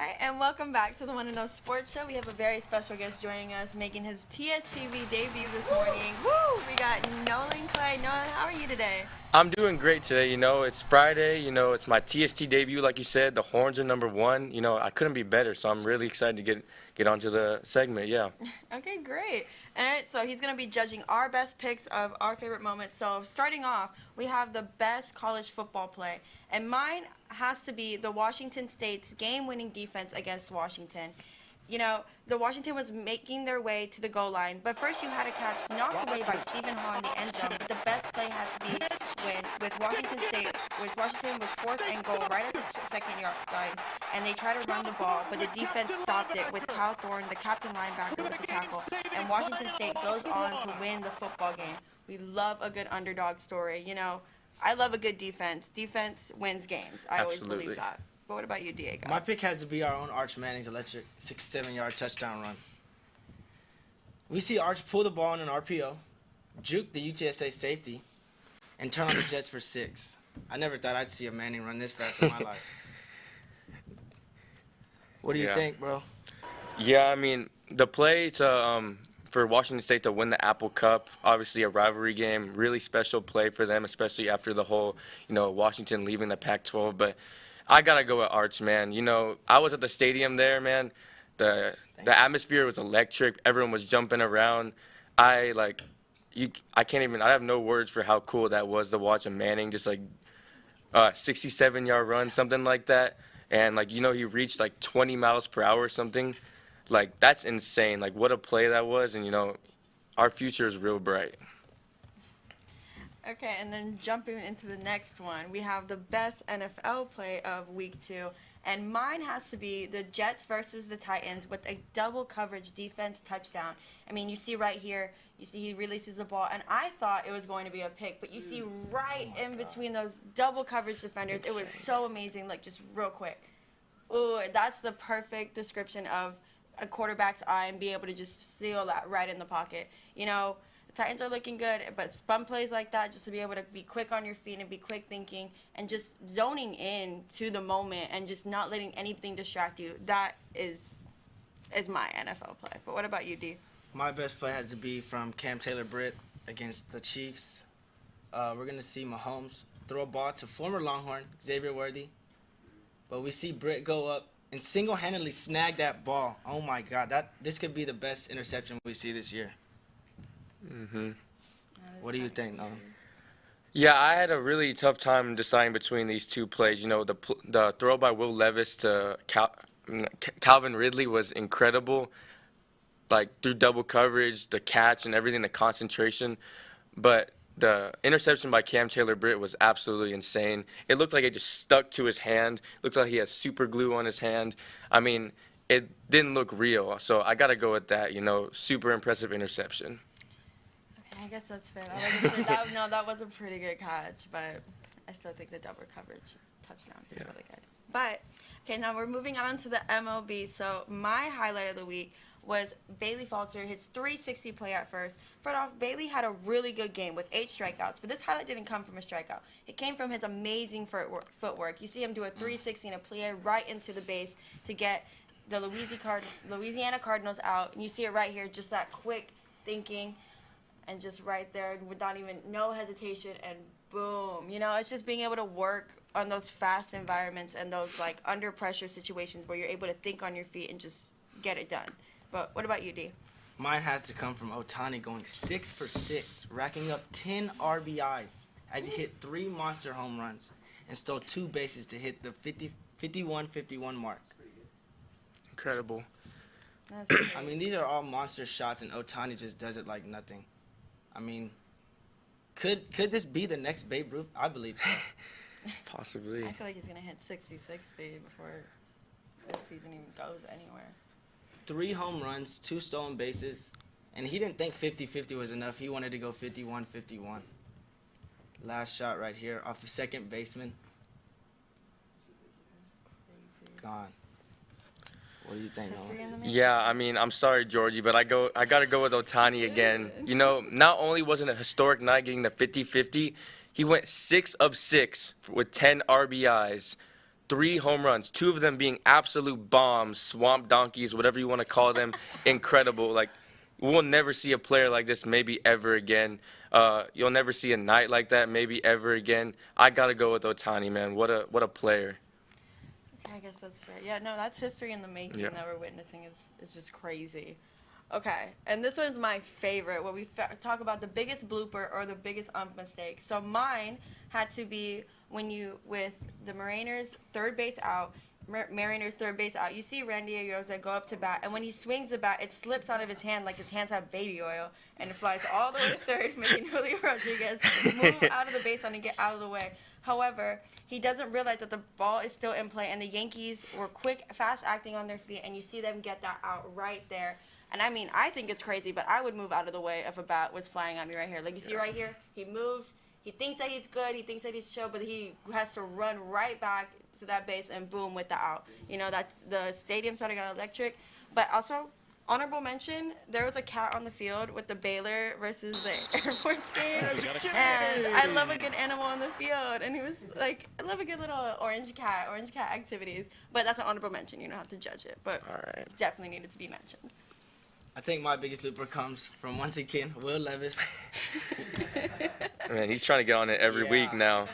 Alright, and welcome back to the One and Only Sports Show. We have a very special guest joining us, making his TSTV debut this morning. Woo! We got Nolan Clay. Nolan, how are you today? I'm doing great today. It's Friday. It's my TST debut, like you said. The horns are #1. I couldn't be better, so I'm really excited to get onto the segment. Yeah. Okay, great. And so he's going to be judging our best picks of our favorite moments. So starting off, we have the best college football play, and mine has to be the Washington State's game-winning defense against Washington. The Washington was making their way to the goal line, but first you had a catch knocked away by Stephen Hall in the end zone. But the best play had to be when Washington was 4th and goal right at the second-yard line, and they tried to run the ball, but the defense stopped it with Kyle Thorne, the captain linebacker, with the tackle, and Washington State goes on to win the football game. We love a good underdog story. I love a good defense. Defense wins games. I always believe that. But what about you, Diego? My pick has to be our own Arch Manning's electric 67-yard touchdown run. We see Arch pull the ball in an RPO, juke the UTSA safety, and turn on the Jets for 6. I never thought I'd see a Manning run this fast in my life. What do you think, bro? Yeah, the play for Washington State to win the Apple Cup, obviously a rivalry game, really special play for them, especially after the whole, Washington leaving the Pac-12. But I gotta go with Arch, man. I was at the stadium there, man. The atmosphere was electric. Everyone was jumping around. I can't even. I have no words for how cool that was to watch a Manning just 67-yard run, something like that. And he reached 20 miles per hour or something. That's insane. What a play that was. And our future is real bright. Okay, and then jumping into the next one, we have the best NFL play of Week 2, and mine has to be the Jets versus the Titans with a double coverage defense touchdown. You see right here, he releases the ball, and I thought it was going to be a pick, but you see right in between those double coverage defenders, it was so amazing, just real quick. Ooh, that's the perfect description of a quarterback's eye and being able to just seal that right in the pocket. The Titans are looking good, but spun plays like that, just to be able to be quick on your feet and be quick thinking and just zoning in to the moment and just not letting anything distract you, that is my NFL play. But what about you, D? My best play has to be from Cam Taylor-Britt against the Chiefs. We're going to see Mahomes throw a ball to former Longhorn Xavier Worthy, but we see Britt go up and single-handedly snag that ball. Oh, my God. This could be the best interception we see this year. What do you think, Nolan? Yeah, I had a really tough time deciding between these two plays. The throw by Will Levis to Calvin Ridley was incredible, through double coverage, the catch and everything, the concentration. But the interception by Cam Taylor-Britt was absolutely insane. It looked like it just stuck to his hand. It looked like he had super glue on his hand. It didn't look real. So I got to go with that, super impressive interception. I guess that's fair. That was a pretty good catch, but I still think the double coverage touchdown is really good. But, okay, now we're moving on to the MLB. So my highlight of the week was Bailey Falter, his 360 play at first. First off, Bailey had a really good game with 8 strikeouts, but this highlight didn't come from a strikeout. It came from his amazing footwork. You see him do a 360 and a play right into the base to get the Louisiana Cardinals out. And you see it right here, just that quick thinking. And just right there, without even no hesitation, and boom. It's just being able to work on those fast environments and those under pressure situations where you're able to think on your feet and just get it done. But what about you, D? Mine has to come from Ohtani going 6 for 6, racking up 10 RBIs as he hit 3 monster home runs and stole 2 bases to hit the 51-51 mark. Incredible. These are all monster shots, and Ohtani just does it like nothing. Could this be the next Babe Ruth? I believe so. Possibly. I feel like he's going to hit 60-60 before this season even goes anywhere. 3 home runs, 2 stolen bases, and he didn't think 50-50 was enough. He wanted to go 51-51. Last shot right here off the second baseman. Gone. What do you think, Nolan? Yeah, I'm sorry, Georgie, but I got to go with Ohtani again. Not only was it a historic night getting the 50-50, he went 6 of 6 with 10 RBIs, 3 home runs, 2 of them being absolute bombs, swamp donkeys, whatever you want to call them. Incredible. Like, we'll never see a player like this maybe ever again. You'll never see a night like that maybe ever again. I got to go with Ohtani, man. What a player. I guess that's fair. Yeah, no, that's history in the making Yeah. that we're witnessing. Is just crazy. Okay, and this one's my favorite, where we talk about the biggest blooper or the biggest ump mistake. So mine had to be with the Mariners third base out, Mariners third base out. You see Randy Arozarena go up to bat, and when he swings the bat, it slips out of his hand like his hands have baby oil, and it flies all the way to third, making Julio Rodriguez move out of the baseline and get out of the way. However, he doesn't realize that the ball is still in play, and the Yankees were quick, fast acting on their feet, and you see them get that out right there. And I mean, I think it's crazy, but I would move out of the way if a bat was flying at me right here. Like, you see right here, he moves, he thinks that he's good, he thinks that he's chill, but he has to run right back to that base and boom with the out. You know, that's the stadium started got electric. But also, honorable mention, there was a cat on the field with the Baylor versus the Air Force game. And I love a good animal on the field. And he was like, I love a good little orange cat activities. But that's an honorable mention. You don't have to judge it. But All right. definitely needed to be mentioned. I think my biggest looper comes from, once again, Will Levis. Man, he's trying to get on it every week now.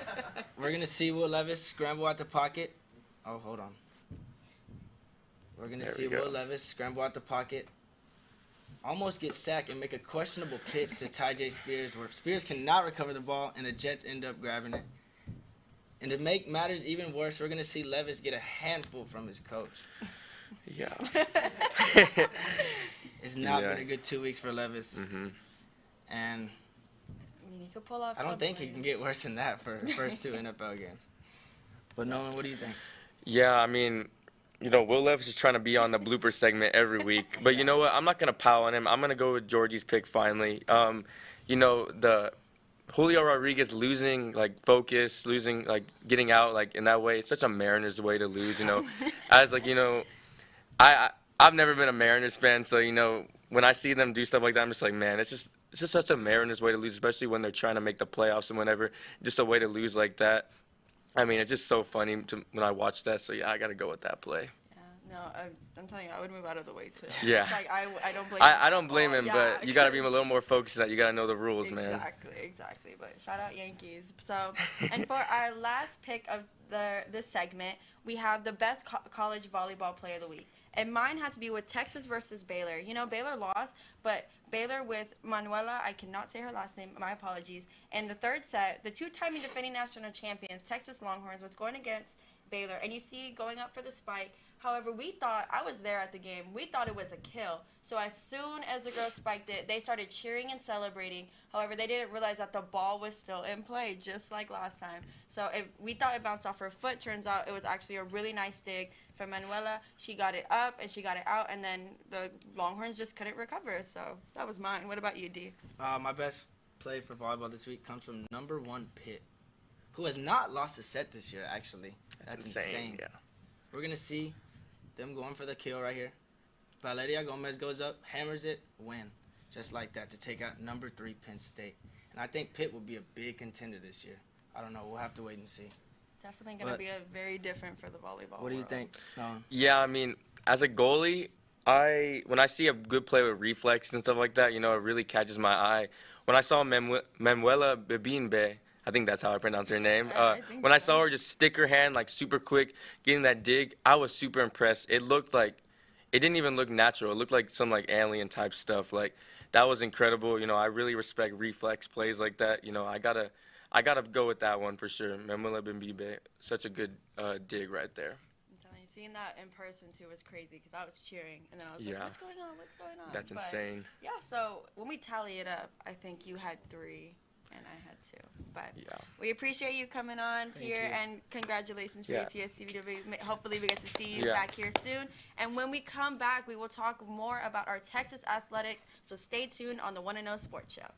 We're going to see Will Levis scramble out the pocket. Oh, hold on. We're going to see Will Levis scramble out the pocket, almost get sacked, and make a questionable pitch to Tyjae Spears, where Spears cannot recover the ball, and the Jets end up grabbing it. And to make matters even worse, we're going to see Levis get a handful from his coach. Yeah. It's not been a good 2 weeks for Levis. Mm-hmm. And I mean, he could pull off I don't some think he can plays. get worse than that for the first 2 NFL games. But Nolan, what do you think? Yeah, I mean, you know, Will Levis is trying to be on the blooper segment every week. But you know what? I'm not going to pile on him. I'm going to go with Georgie's pick finally. You know, the Julio Rodriguez losing, like, focus, losing, like, getting out, like, in that way. It's such a Mariners way to lose, you know. As, like, you know, I've never been a Mariners fan, so, you know, when I see them do stuff like that, I'm just like, man, it's just such a Mariners way to lose, especially when they're trying to make the playoffs and whenever. Just a way to lose like that. I mean, it's just so funny when I watch that. So, yeah, I got to go with that play. Yeah, no, I'm telling you, I would move out of the way, too. Yeah. It's like, I don't blame him. I don't blame him, Yeah. but you got to be a little more focused on that. You got to know the rules, man. Exactly. But shout out Yankees. So, and for our last pick of this segment, we have the best college volleyball player of the week. And mine had to be with Texas versus Baylor. You know, Baylor lost, but Baylor with Manuela, I cannot say her last name, my apologies. In the third set, the 2-time defending national champions, Texas Longhorns, was going against Baylor. And you see, going up for the spike. However, we thought, I was there at the game, we thought it was a kill. So as soon as the girls spiked it, they started cheering and celebrating. However, they didn't realize that the ball was still in play, just like last time. So we thought it bounced off her foot. Turns out it was actually a really nice dig from Manuela. She got it up and she got it out, and then the Longhorns just couldn't recover. So that was mine. What about you, D? My best play for volleyball this week comes from number 1 Pitt, who has not lost a set this year, actually. That's insane. Yeah. We're going to see them going for the kill right here. Valeria Gomez goes up, hammers it, win. Just like that to take out number 3 Penn State. And I think Pitt will be a big contender this year. I don't know. We'll have to wait and see. Definitely going to be a very different for the volleyball What do you world. think? Nolan? Yeah, I mean, as a goalie, when I see a good play with reflex and stuff like that, you know, it really catches my eye. When I saw Manuela Bebinbe, I think that's how I pronounce her name. When I saw her just stick her hand like super quick, getting that dig, I was super impressed. It didn't even look natural. It looked like some like alien type stuff. Like, that was incredible. You know, I really respect reflex plays like that. You know, I gotta go with that one for sure. Manuela Bebinbe, such a good dig right there. I'm telling you, seeing that in person too was crazy because I was cheering and then I was Yeah. like, "What's going on? What's going on?" That's But, insane. Yeah. So when we tally it up, I think you had 3 and I had 2. But Yeah. we appreciate you coming on Thank here you. and congratulations for Yeah. your TSCW. Hopefully we get to see you Yeah. back here soon. And when we come back, we will talk more about our Texas athletics. So stay tuned on the One and O Sports Show.